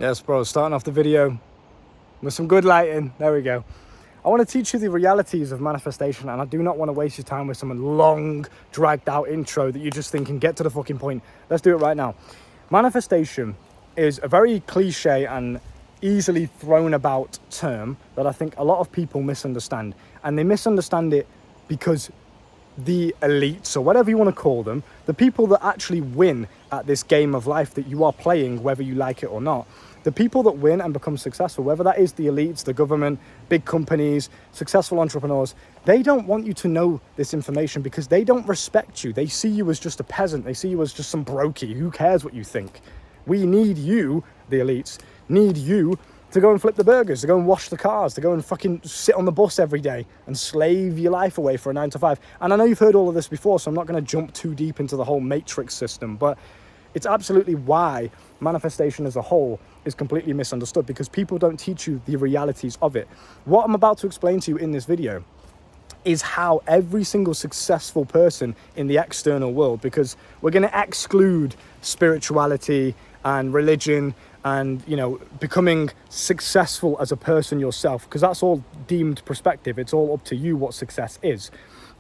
Yes, bro, starting off the video with some good lighting. There we go. I want to teach you the realities of manifestation, and I do not want to waste your time with some long, dragged out intro that you're just thinking, get to the fucking point. Let's do it right now. Manifestation is a very cliche and easily thrown about term that I think a lot of people misunderstand. And they misunderstand it because the elites, or whatever you want to call them, the people that actually win at this game of life that you are playing, whether you like it or not, the people that win and become successful, whether that is the elites, the government, big companies, successful entrepreneurs, they don't want you to know this information because they don't respect you. They see you as just a peasant. They see you as just some brokey. Who cares what you think? We need you, the elites, need you to go and flip the burgers, to go and wash the cars, to go and fucking sit on the bus every day and slave your life away for a 9 to 5. And I know you've heard all of this before, so I'm not going to jump too deep into the whole matrix system, but it's absolutely why manifestation as a whole is completely misunderstood, because people don't teach you the realities of it. What I'm about to explain to you in this video is how every single successful person in the external world, because we're going to exclude spirituality and religion and, you know, becoming successful as a person yourself, because that's all deemed perspective. It's all up to you what success is.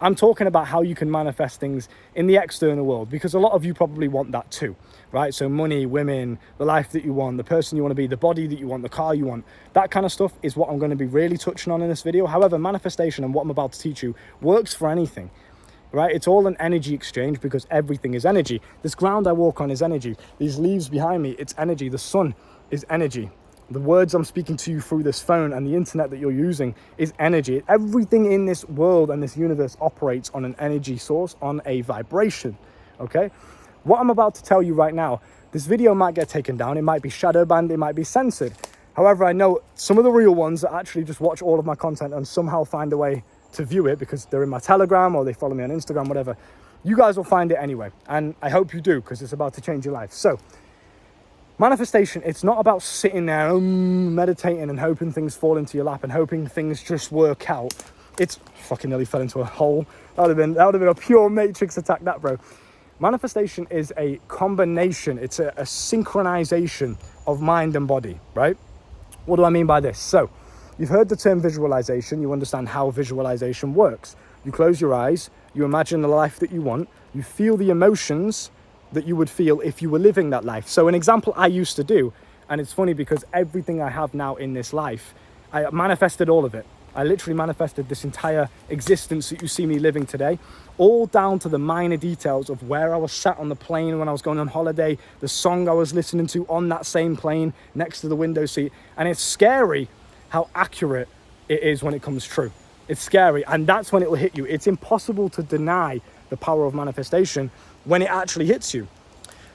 I'm talking about how you can manifest things in the external world, because a lot of you probably want that too, right? So money, women, the life that you want, the person you want to be, the body that you want, the car you want, that kind of stuff is what I'm going to be really touching on in this video. However, manifestation and what I'm about to teach you works for anything, right? It's all an energy exchange, because everything is energy. This ground I walk on is energy. These leaves behind me, it's energy. The sun is energy. The words I'm speaking to you through this phone and the internet that you're using is energy. Everything in this world and this universe operates on an energy source, on a vibration, okay? What I'm about to tell you right now, this video might get taken down. It might be shadow banned. It might be censored. However, I know some of the real ones that actually just watch all of my content and somehow find a way to view it because they're in my Telegram or they follow me on Instagram, whatever. You guys will find it anyway. And I hope you do, because it's about to change your life. So, manifestation, it's not about sitting there meditating and hoping things fall into your lap and hoping things just work out. It's fucking nearly fell into a hole. That would have been a pure matrix attack, that, bro. Manifestation is a combination. It's a synchronization of mind and body, right? What do I mean by this? So, you've heard the term visualization. You understand how visualization works. You close your eyes. You imagine the life that you want. You feel the emotions that you would feel if you were living that life. So an example I used to do, and it's funny because everything I have now in this life, I manifested all of it. I literally manifested this entire existence that you see me living today, all down to the minor details of where I was sat on the plane when I was going on holiday, the song I was listening to on that same plane next to the window seat. And it's scary how accurate it is when it comes true. It's scary, and that's when it will hit you. It's impossible to deny the power of manifestation when it actually hits you.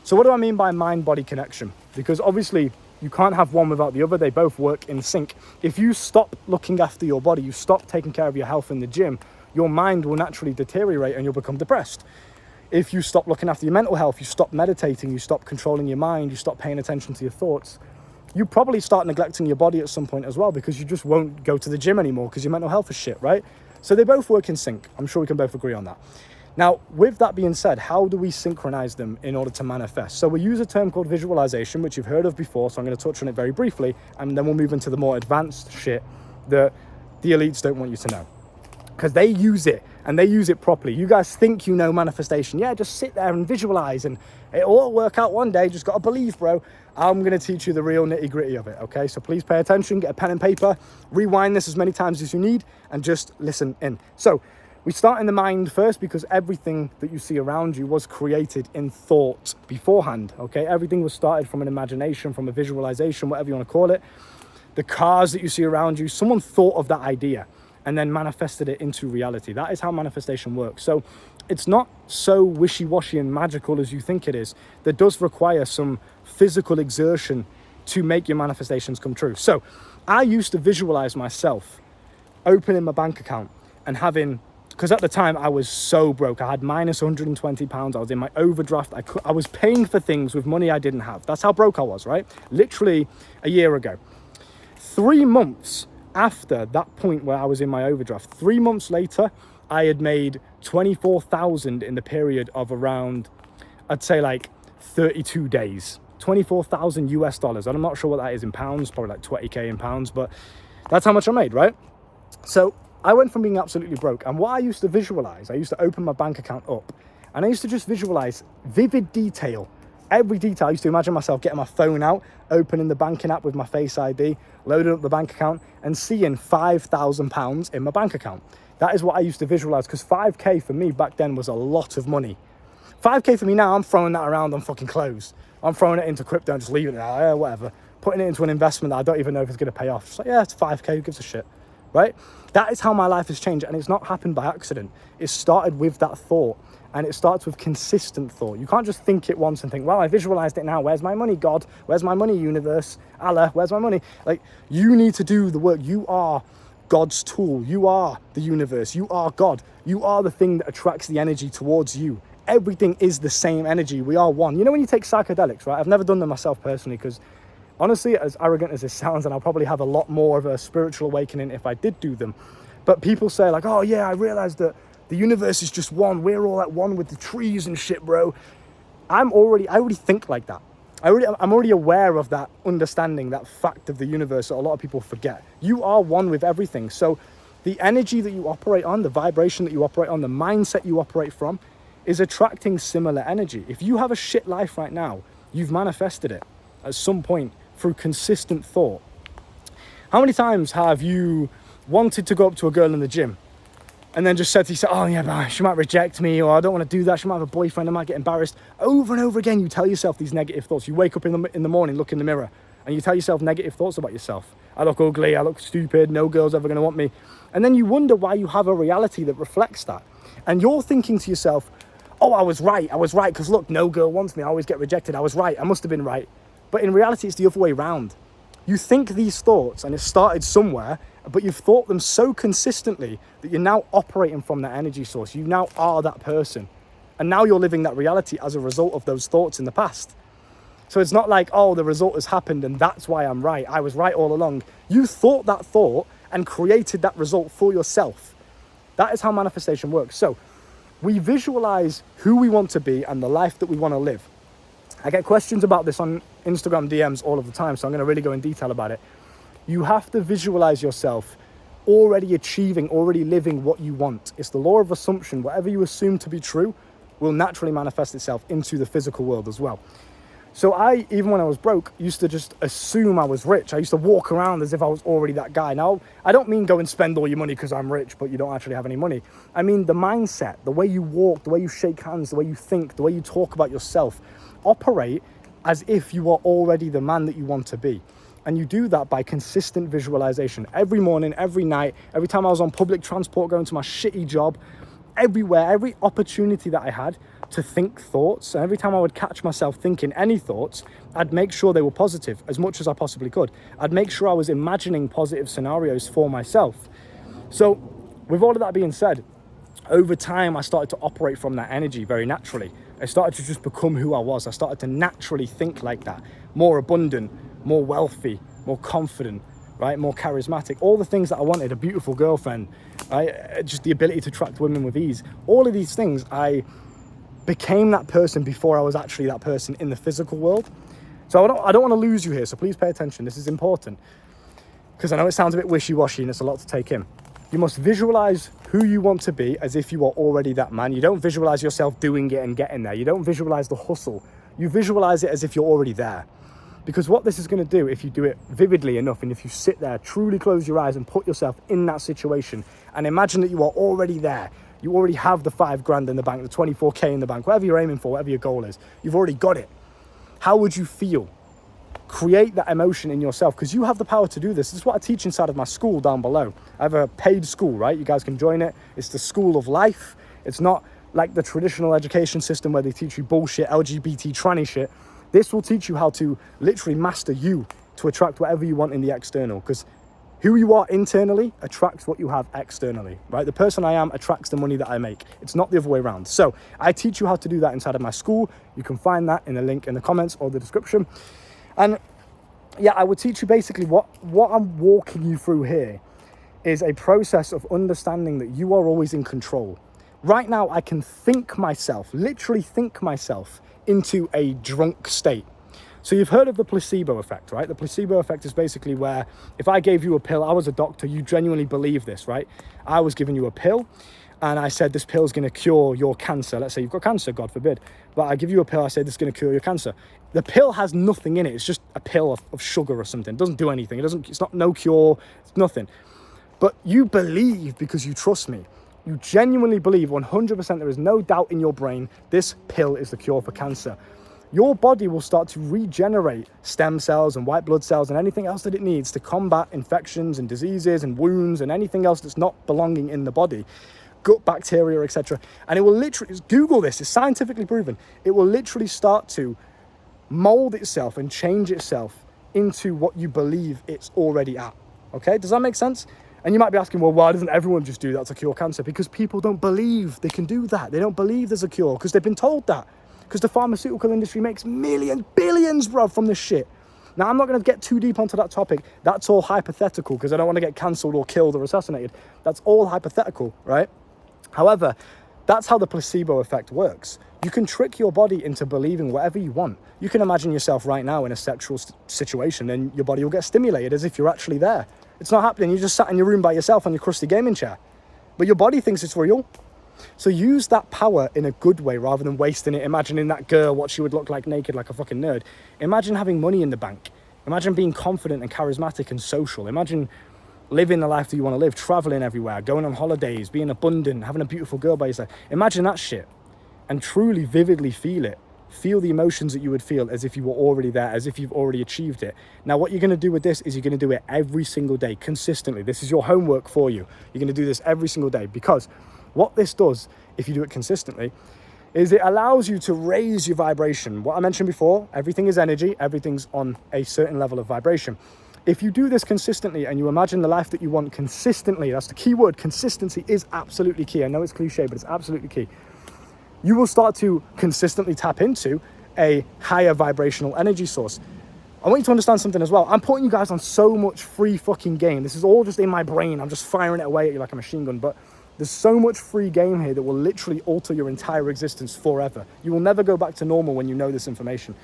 So what do I mean by mind-body connection? Because obviously you can't have one without the other. They both work in sync. If you stop looking after your body, you stop taking care of your health in the gym, your mind will naturally deteriorate and you'll become depressed. If you stop looking after your mental health, you stop meditating, you stop controlling your mind, you stop paying attention to your thoughts, you probably start neglecting your body at some point as well, because you just won't go to the gym anymore because your mental health is shit, right? So they both work in sync. I'm sure we can both agree on that. Now, with that being said, how do we synchronize them in order to manifest? So we use a term called visualization, which you've heard of before, so I'm going to touch on it very briefly, and then we'll move into the more advanced shit that the elites don't want you to know. Because they use it, and they use it properly. You guys think you know manifestation. Yeah, just sit there and visualize, and it'll all work out one day. Just got to believe, bro. I'm going to teach you the real nitty-gritty of it, okay? So please pay attention, get a pen and paper, rewind this as many times as you need, and just listen in. So, we start in the mind first, because everything that you see around you was created in thought beforehand, okay? Everything was started from an imagination, from a visualization, whatever you want to call it. The cars that you see around you, someone thought of that idea and then manifested it into reality. That is how manifestation works. So it's not so wishy-washy and magical as you think it is. There does require some physical exertion to make your manifestations come true. So I used to visualize myself opening my bank account and having, because at the time I was so broke. I had minus 120 pounds. I was in my overdraft. I was paying for things with money I didn't have. That's how broke I was, right? Literally a year ago. 3 months after that point where I was in my overdraft, 3 months later, I had made 24,000 in the period of around, I'd say like 32 days. 24,000 US dollars. And I'm not sure what that is in pounds, probably like 20K in pounds, but that's how much I made, right? So I went from being absolutely broke. And what I used to visualize, I used to open my bank account up and I used to just visualize vivid detail. Every detail. I used to imagine myself getting my phone out, opening the banking app with my Face ID, loading up the bank account and seeing £5,000 in my bank account. That is what I used to visualize, because 5K for me back then was a lot of money. 5K for me now, I'm throwing that around on fucking clothes. I'm throwing it into crypto and just leaving it there, whatever. Putting it into an investment that I don't even know if it's going to pay off. Just like, yeah, it's 5K, who gives a shit, right? That is how my life has changed, and it's not happened by accident. It started with that thought, and it starts with consistent thought. You can't just think it once and think, well, I visualized it now. Where's my money, God? Where's my money, universe? Allah, where's my money? Like, you need to do the work. You are God's tool. You are the universe. You are God. You are the thing that attracts the energy towards you. Everything is the same energy. We are one. You know when you take psychedelics, right? I've never done them myself personally, because honestly, as arrogant as this sounds, and I'll probably have a lot more of a spiritual awakening if I did do them, but people say like, oh yeah, I realized that the universe is just one. We're all at one with the trees and shit, bro. I already think like that. I'm already aware of that understanding, that fact of the universe that a lot of people forget. You are one with everything. So the energy that you operate on, the vibration that you operate on, the mindset you operate from is attracting similar energy. If you have a shit life right now, you've manifested it at some point through consistent thought. How many times have you wanted to go up to a girl in the gym and then just said to yourself, oh yeah, but she might reject me, or I don't want to do that, she might have a boyfriend, I might get embarrassed. Over and over again, you tell yourself these negative thoughts. You wake up in the morning, look in the mirror, and you tell yourself negative thoughts about yourself. I look ugly, I look stupid, no girl's ever going to want me. And then you wonder why you have a reality that reflects that. And you're thinking to yourself, oh, I was right, because look, no girl wants me, I always get rejected, I was right, I must have been right. But in reality, it's the other way around. You think these thoughts, and it started somewhere, but you've thought them so consistently that you're now operating from that energy source. You now are that person. And now you're living that reality as a result of those thoughts in the past. So it's not like, oh, the result has happened and that's why I'm right. I was right all along. You thought that thought and created that result for yourself. That is how manifestation works. So we visualize who we want to be and the life that we want to live. I get questions about this on Instagram DMs all of the time, so I'm going to really go in detail about it. You have to visualize yourself already achieving, already living what you want. It's the law of assumption. Whatever you assume to be true will naturally manifest itself into the physical world as well. So I, even when I was broke, used to just assume I was rich. I used to walk around as if I was already that guy. Now, I don't mean go and spend all your money because I'm rich, but you don't actually have any money. I mean the mindset, the way you walk, the way you shake hands, the way you think, the way you talk about yourself. Operate as if you are already the man that you want to be. And you do that by consistent visualization. Every morning, every night, every time I was on public transport going to my shitty job, everywhere, every opportunity that I had to think thoughts, and every time I would catch myself thinking any thoughts, I'd make sure they were positive as much as I possibly could. I'd make sure I was imagining positive scenarios for myself. So with all of that being said, over time, I started to operate from that energy very naturally. I started to just become who I was. I started to naturally think like that, more abundant, more wealthy, more confident, right? More charismatic, all the things that I wanted, a beautiful girlfriend, right? Just the ability to attract women with ease. All of these things, I became that person before I was actually that person in the physical world. So I don't want to lose you here. So please pay attention. This is important because I know it sounds a bit wishy-washy and it's a lot to take in. You must visualize who you want to be as if you are already that man. You don't visualize yourself doing it and getting there. You don't visualize the hustle. You visualize it as if you're already there. Because what this is going to do, if you do it vividly enough, and if you sit there, truly close your eyes and put yourself in that situation and imagine that you are already there. You already have the $5,000 in the bank, the 24K in the bank, whatever you're aiming for, whatever your goal is. You've already got it. How would you feel? Create that emotion in yourself because you have the power to do this. This is what I teach inside of my school down below. I have a paid school, right? You guys can join it. It's the School of Life. It's not like the traditional education system where they teach you bullshit, LGBT, tranny shit. This will teach you how to literally master you to attract whatever you want in the external because who you are internally attracts what you have externally, right? The person I am attracts the money that I make. It's not the other way around. So I teach you how to do that inside of my school. You can find that in the link in the comments or the description. And yeah, I would teach you basically what I'm walking you through here is a process of understanding that you are always in control. Right now, I can think myself, literally think myself into a drunk state. So you've heard of the placebo effect, right? The placebo effect is basically where if I gave you a pill, I was a doctor, you genuinely believe this, right? I was giving you a pill and I said, this pill is going to cure your cancer. Let's say you've got cancer, God forbid. But I give you a pill, I say, this is going to cure your cancer. The pill has nothing in it. It's just a pill of sugar or something. It doesn't do anything. It's not no cure. It's nothing. But you believe because you trust me. You genuinely believe 100%, there is no doubt in your brain, this pill is the cure for cancer. Your body will start to regenerate stem cells and white blood cells and anything else that it needs to combat infections and diseases and wounds and anything else that's not belonging in the body, gut bacteria, etc. And it will literally, Google this, it's scientifically proven, it will literally start to mold itself and change itself into what you believe it's already at. Okay, does that make sense? And you might be asking, well, why doesn't everyone just do that to cure cancer? Because people don't believe they can do that. They don't believe there's a cure because they've been told that. Because the pharmaceutical industry makes millions, billions, bro, from this shit. Now, I'm not going to get too deep onto that topic. That's all hypothetical because I don't want to get cancelled or killed or assassinated. That's all hypothetical, right? However, that's how the placebo effect works. You can trick your body into believing whatever you want. You can imagine yourself right now in a sexual situation and your body will get stimulated as if you're actually there. It's not happening. You just sat in your room by yourself on your crusty gaming chair. But your body thinks it's real. So use that power in a good way rather than wasting it, imagining that girl, what she would look like naked like a fucking nerd. Imagine having money in the bank. Imagine being confident and charismatic and social. Imagine living the life that you want to live, traveling everywhere, going on holidays, being abundant, having a beautiful girl by your side. Imagine that shit and truly vividly feel it. Feel the emotions that you would feel as if you were already there, as if you've already achieved it. Now, what you're going to do with this is you're going to do it every single day, consistently. This is your homework for you. You're going to do this every single day because what this does, if you do it consistently, is it allows you to raise your vibration. What I mentioned before, everything is energy, everything's on a certain level of vibration. If you do this consistently and you imagine the life that you want consistently, that's the key word, consistency is absolutely key. I know it's cliche, but it's absolutely key. You will start to consistently tap into a higher vibrational energy source. I want you to understand something as well. I'm putting you guys on so much free fucking game. This is all just in my brain. I'm just firing it away at you like a machine gun, but there's so much free game here that will literally alter your entire existence forever. You will never go back to normal when you know this information.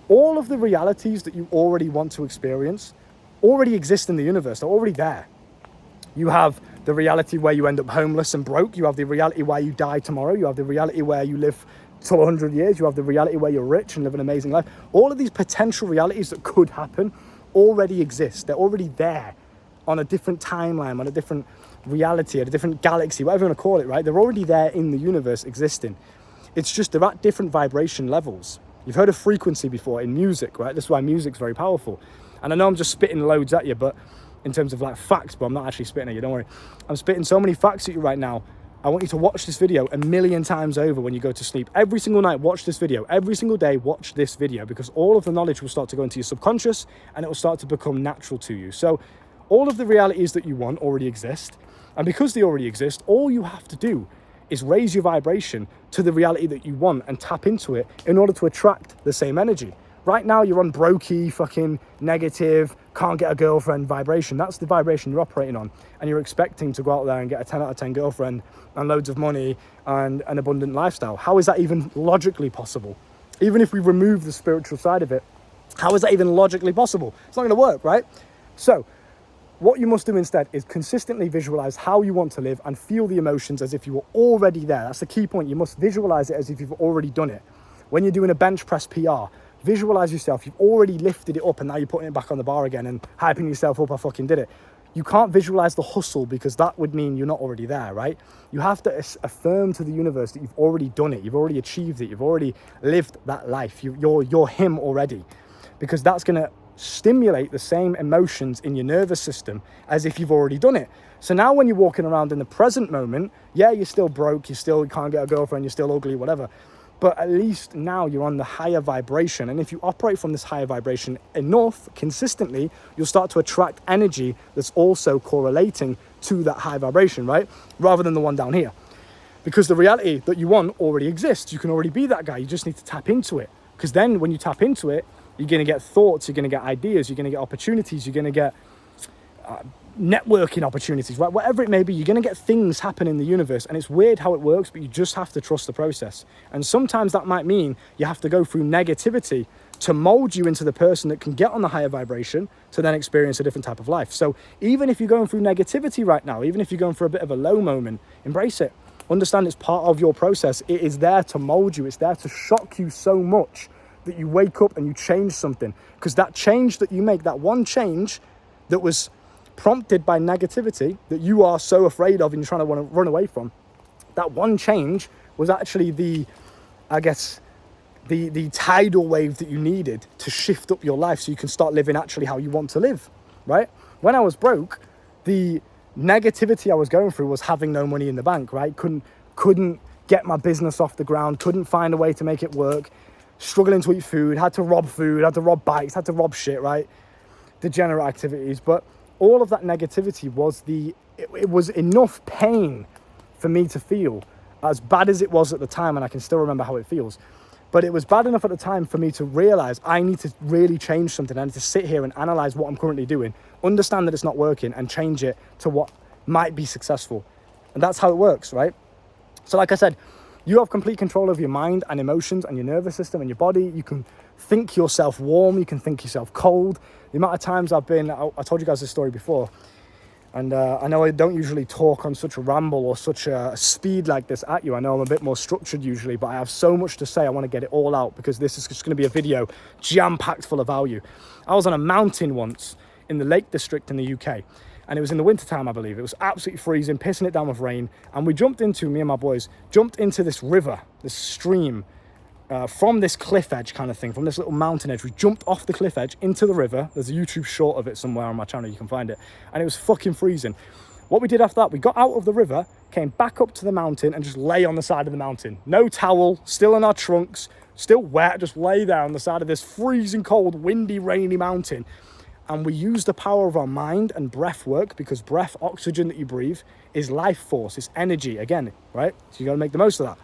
All of the realities that you already want to experience already exist in the universe. They're already there. You have the reality where you end up homeless and broke. You have the reality where you die tomorrow. You have the reality where you live till 100 years. You have the reality where you're rich and live an amazing life. All of these potential realities that could happen already exist. They're already there on a different timeline, on a different reality, at a different galaxy, whatever you want to call it, right? They're already there in the universe existing. It's just they're at different vibration levels. You've heard of frequency before in music, right? This is why music's very powerful. And I know I'm just spitting loads at you, but in terms of like facts, but I'm not actually spitting at you, don't worry. I'm spitting so many facts at you right now. I want you to watch this video 1,000,000 times over when you go to sleep. Every single night, watch this video. Every single day, watch this video because all of the knowledge will start to go into your subconscious and it will start to become natural to you. So all of the realities that you want already exist. And because they already exist, all you have to do is raise your vibration to the reality that you want and tap into it in order to attract the same energy. Right now, you're on brokey, fucking negative, can't get a girlfriend vibration. That's the vibration you're operating on. And you're expecting to go out there and get a 10 out of 10 girlfriend and loads of money and an abundant lifestyle. How is that even logically possible? Even if we remove the spiritual side of it, how is that even logically possible? It's not going to work, right? So what you must do instead is consistently visualize how you want to live and feel the emotions as if you were already there. That's the key point. You must visualize it as if you've already done it. When you're doing a bench press PR, visualize yourself. You've already lifted it up and now you're putting it back on the bar again and hyping yourself up. I fucking did it. You can't visualize the hustle because that would mean you're not already there, right? You have to affirm to the universe that you've already done it. You've already achieved it. You've already lived that life. You're him already, because that's going to stimulate the same emotions in your nervous system as if you've already done it. So now when you're walking around in the present moment, yeah, you're still broke, you can't get a girlfriend, you're still ugly, whatever. But at least now you're on the higher vibration. And if you operate from this higher vibration enough, consistently, you'll start to attract energy that's also correlating to that high vibration, right? Rather than the one down here. Because the reality that you want already exists. You can already be that guy. You just need to tap into it. Because then when you tap into it, you're going to get thoughts, you're going to get ideas, you're going to get opportunities, you're going to get networking opportunities, right? Whatever it may be, you're going to get things happen in the universe. And it's weird how it works, but you just have to trust the process. And sometimes that might mean you have to go through negativity to mold you into the person that can get on the higher vibration to then experience a different type of life. So even if you're going through negativity right now, even if you're going through a bit of a low moment, embrace it. Understand it's part of your process. It is there to mold you. It's there to shock you so much that you wake up and you change something. Because that change that you make, that one change that was prompted by negativity that you are so afraid of and you're trying to want to run away from, that one change was actually the tidal wave that you needed to shift up your life so you can start living actually how you want to live, right? When I was broke, the negativity I was going through was having no money in the bank, right? Couldn't get my business off the ground, couldn't find a way to make it work, struggling to eat food, had to rob bikes, had to rob shit, right? Degenerate activities. But all of that negativity was it was enough pain for me to feel, as bad as it was at the time, and I can still remember how it feels. But it was bad enough at the time for me to realize I need to really change something. I need to sit here and analyze what I'm currently doing, understand that it's not working, and change it to what might be successful. And that's how it works, right? So like I said, you have complete control of your mind and emotions and your nervous system and your body. You can think yourself warm. You can think yourself cold. The amount of times I told you guys this story before, and I know I don't usually talk on such a ramble or such a speed like this at you. I know I'm a bit more structured usually, but I have so much to say. I want to get it all out because this is just going to be a video jam-packed full of value. I was on a mountain once in the Lake District in the UK, and it was in the wintertime, I believe. It was absolutely freezing, pissing it down with rain, and me and my boys jumped into this river, this stream, from this cliff edge kind of thing, from this little mountain edge. We jumped off the cliff edge into the river. There's a YouTube short of it somewhere on my channel, you can find it. And it was fucking freezing. What we did after that, we got out of the river, came back up to the mountain and just lay on the side of the mountain. No towel, still in our trunks, still wet, just lay there on the side of this freezing cold, windy, rainy mountain. And we used the power of our mind and breath work, because breath, oxygen that you breathe, is life force, it's energy, again, right? So you gotta make the most of that.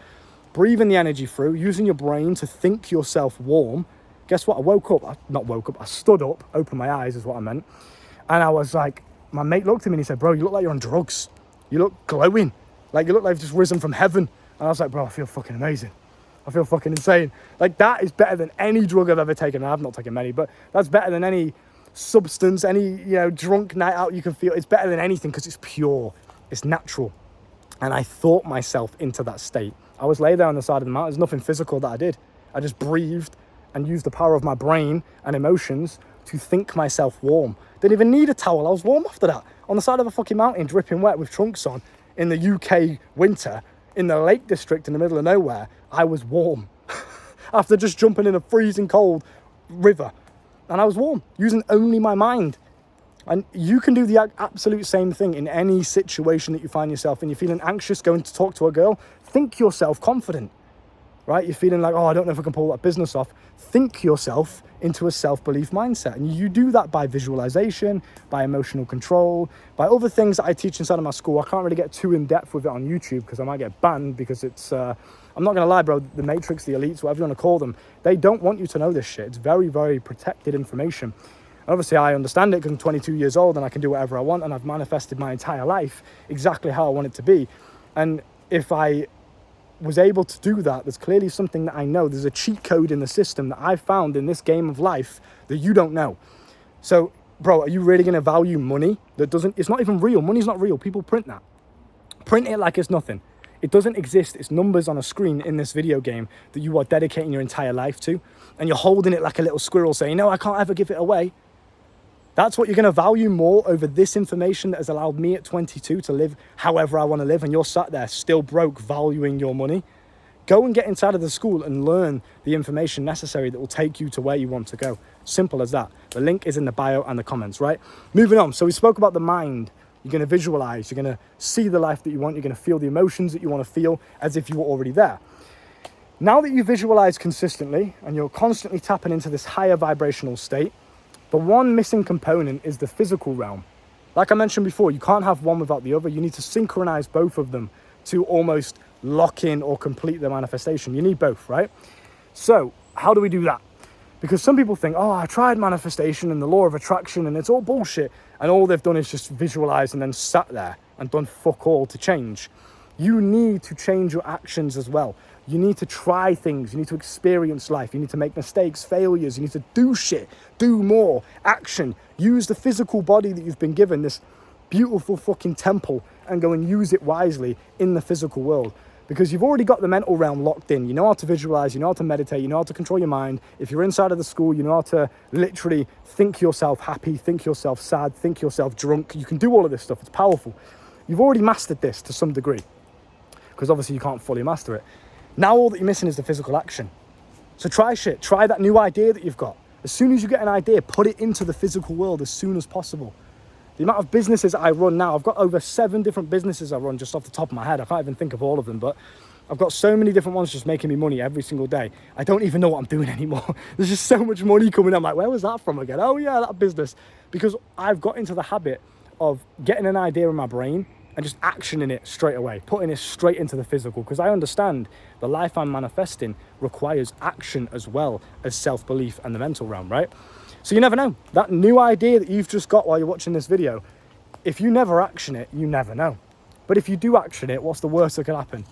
Breathing the energy through, using your brain to think yourself warm. Guess what? I stood up, opened my eyes is what I meant. And I was like, my mate looked at me and he said, bro, you look like you're on drugs. You look glowing. Like you look like you've just risen from heaven. And I was like, bro, I feel fucking amazing. I feel fucking insane. Like that is better than any drug I've ever taken. And I've not taken many, but that's better than any substance, any, drunk night out you can feel. It's better than anything because it's pure. It's natural. And I thought myself into that state. I was laid there on the side of the mountain. There's nothing physical that I did. I just breathed and used the power of my brain and emotions to think myself warm. Didn't even need a towel. I was warm after that. On the side of a fucking mountain, dripping wet with trunks on in the UK winter, in the Lake District in the middle of nowhere, I was warm. After just jumping in a freezing cold river. And I was warm, using only my mind. And you can do the absolute same thing in any situation that you find yourself in. You're feeling anxious, going to talk to a girl, think yourself confident, right? You're feeling like, oh, I don't know if I can pull that business off. Think yourself into a self-belief mindset. And you do that by visualization, by emotional control, by other things that I teach inside of my school. I can't really get too in-depth with it on YouTube because I might get banned because it's, I'm not going to lie, bro, the Matrix, the elites, whatever you want to call them, they don't want you to know this shit. It's very, very protected information. Obviously, I understand it because I'm 22 years old and I can do whatever I want, and I've manifested my entire life exactly how I want it to be. And if I was able to do that, there's clearly something that I know. There's a cheat code in the system that I found in this game of life that you don't know. So, bro, are you really going to value money that it's not even real? Money's not real. People print that. Print it like it's nothing. It doesn't exist. It's numbers on a screen in this video game that you are dedicating your entire life to. And you're holding it like a little squirrel saying, no, I can't ever give it away. That's what you're going to value more over this information that has allowed me at 22 to live however I want to live, and you're sat there still broke valuing your money. Go and get inside of the school and learn the information necessary that will take you to where you want to go. Simple as that. The link is in the bio and the comments, right? Moving on. So we spoke about the mind. You're going to visualize. You're going to see the life that you want. You're going to feel the emotions that you want to feel as if you were already there. Now that you visualize consistently and you're constantly tapping into this higher vibrational state, the one missing component is the physical realm. Like I mentioned before, you can't have one without the other. You need to synchronize both of them to almost lock in or complete the manifestation. You need both, right? So how do we do that? Because some people think, oh, I tried manifestation and the law of attraction and it's all bullshit. And all they've done is just visualize and then sat there and done fuck all to change. You need to change your actions as well. You need to try things. You need to experience life. You need to make mistakes, failures. You need to do shit, do more, action. Use the physical body that you've been given, this beautiful fucking temple, and go and use it wisely in the physical world. Because you've already got the mental realm locked in. You know how to visualize, you know how to meditate, you know how to control your mind. If you're inside of the school, you know how to literally think yourself happy, think yourself sad, think yourself drunk. You can do all of this stuff. It's powerful. You've already mastered this to some degree, because obviously you can't fully master it. Now all that you're missing is the physical action. So try shit. Try that new idea that you've got. As soon as you get an idea, put it into the physical world as soon as possible. The amount of businesses I run now, I've got over 7 different businesses I run just off the top of my head. I can't even think of all of them, but I've got so many different ones just making me money every single day. I don't even know what I'm doing anymore. There's just so much money coming. I'm like, where was that from again? Oh yeah, that business. Because I've got into the habit of getting an idea in my brain and just actioning it straight away, putting it straight into the physical, because I understand the life I'm manifesting requires action as well as self-belief and the mental realm, right? So you never know. That new idea that you've just got while you're watching this video, if you never action it, you never know. But if you do action it, what's the worst that could happen?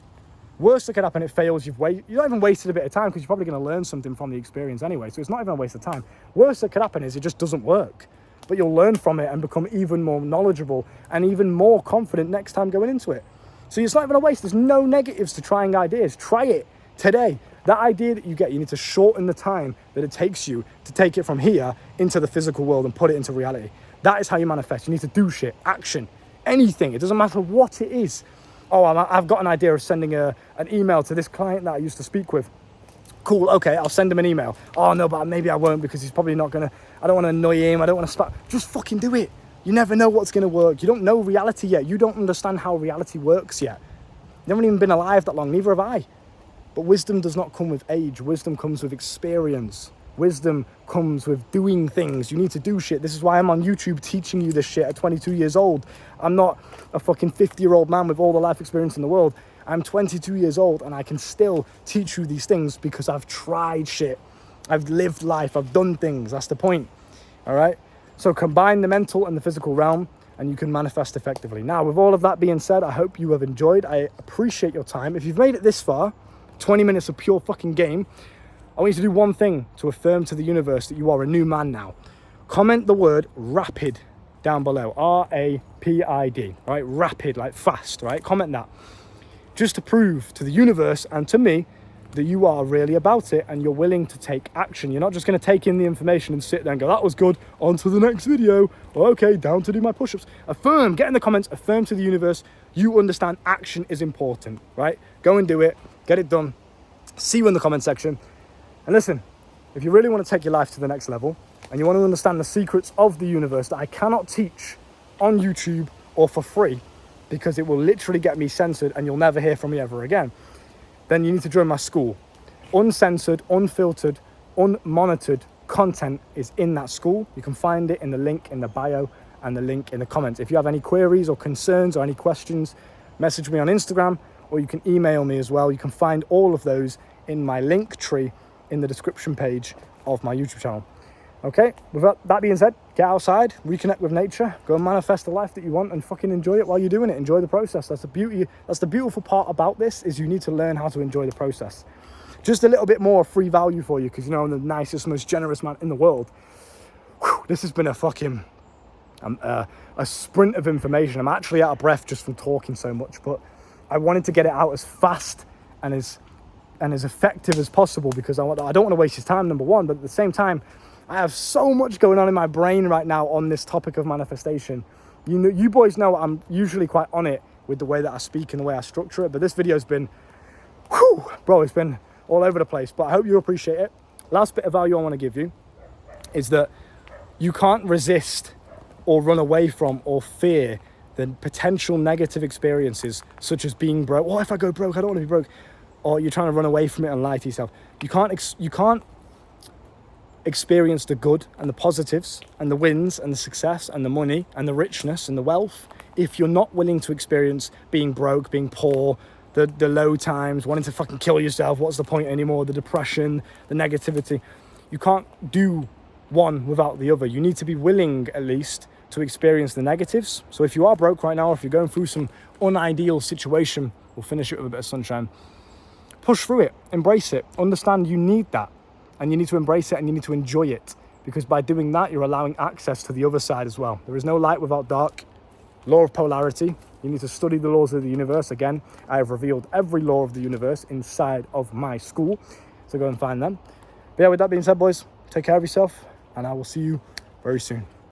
Worst that could happen, it fails, you're not even wasted a bit of time, because you're probably going to learn something from the experience anyway, so it's not even a waste of time. Worst that could happen is it just doesn't work. But you'll learn from it and become even more knowledgeable and even more confident next time going into it. So it's not even a waste. There's no negatives to trying ideas. Try it today. That idea that you get, you need to shorten the time that it takes you to take it from here into the physical world and put it into reality. That is how you manifest. You need to do shit, action, anything. It doesn't matter what it is. Oh, I've got an idea of sending an email to this client that I used to speak with. Cool, okay, I'll send him an email. Oh no, but maybe I won't, because he's probably not gonna, I don't wanna annoy him, I don't wanna spam. Just fucking do it. You never know what's gonna work. You don't know reality yet. You don't understand how reality works yet. You haven't even been alive that long, neither have I. But wisdom does not come with age. Wisdom comes with experience. Wisdom comes with doing things. You need to do shit. This is why I'm on YouTube teaching you this shit at 22 years old. I'm not a fucking 50-year-old man with all the life experience in the world. I'm 22 years old and I can still teach you these things because I've tried shit. I've lived life. I've done things. That's the point. All right? So combine the mental and the physical realm and you can manifest effectively. Now, with all of that being said, I hope you have enjoyed. I appreciate your time. If you've made it this far, 20 minutes of pure fucking game, I want you to do one thing to affirm to the universe that you are a new man now. Comment the word rapid down below. R-A-P-I-D, right? Rapid, like fast, right? Comment that. Just to prove to the universe and to me that you are really about it and you're willing to take action. You're not just going to take in the information and sit there and go, that was good, on to the next video. Okay, down to do my push-ups. Affirm, get in the comments, affirm to the universe, you understand action is important, right? Go and do it, get it done. See you in the comment section. And listen, if you really want to take your life to the next level and you want to understand the secrets of the universe that I cannot teach on YouTube or for free, because it will literally get me censored and you'll never hear from me ever again, then you need to join my school. Uncensored, unfiltered, unmonitored content is in that school. You can find it in the link in the bio and the link in the comments. If you have any queries or concerns or any questions, message me on Instagram or you can email me as well. You can find all of those in my link tree in the description page of my YouTube channel. Okay, with that being said, get outside, reconnect with nature, go and manifest the life that you want and fucking enjoy it while you're doing it. Enjoy the process. That's the beauty. That's the beautiful part about this, is you need to learn how to enjoy the process. Just a little bit more free value for you, because you know I'm the nicest, most generous man in the world. Whew, this has been a fucking a sprint of information. I'm actually out of breath just from talking so much, but I wanted to get it out as fast and as effective as possible, because I don't want to waste his time, number one, but at the same time, I have so much going on in my brain right now on this topic of manifestation. You boys know I'm usually quite on it with the way that I speak and the way I structure it, but this video's been, whew, bro, it's been all over the place, but I hope you appreciate it. Last bit of value I want to give you is that you can't resist or run away from or fear the potential negative experiences, such as being broke. Oh, if I go broke, I don't want to be broke. Or you're trying to run away from it and lie to yourself. You can't experience the good and the positives and the wins and the success and the money and the richness and the wealth if you're not willing to experience being broke, being poor, the low times, wanting to fucking kill yourself. What's the point anymore? The depression, the negativity. You can't do one without the other. You need to be willing, at least, to experience the negatives. So if you are broke right now, if you're going through some unideal situation We'll finish it with a bit of sunshine. Push through it, embrace it, understand you need that, and you need to embrace it and you need to enjoy it, because by doing that, you're allowing access to the other side as well. There is no light without dark. Law of polarity. You need to study the laws of the universe. Again, I have revealed every law of the universe inside of my school, so go and find them. But yeah, with that being said, boys, take care of yourself, and I will see you very soon.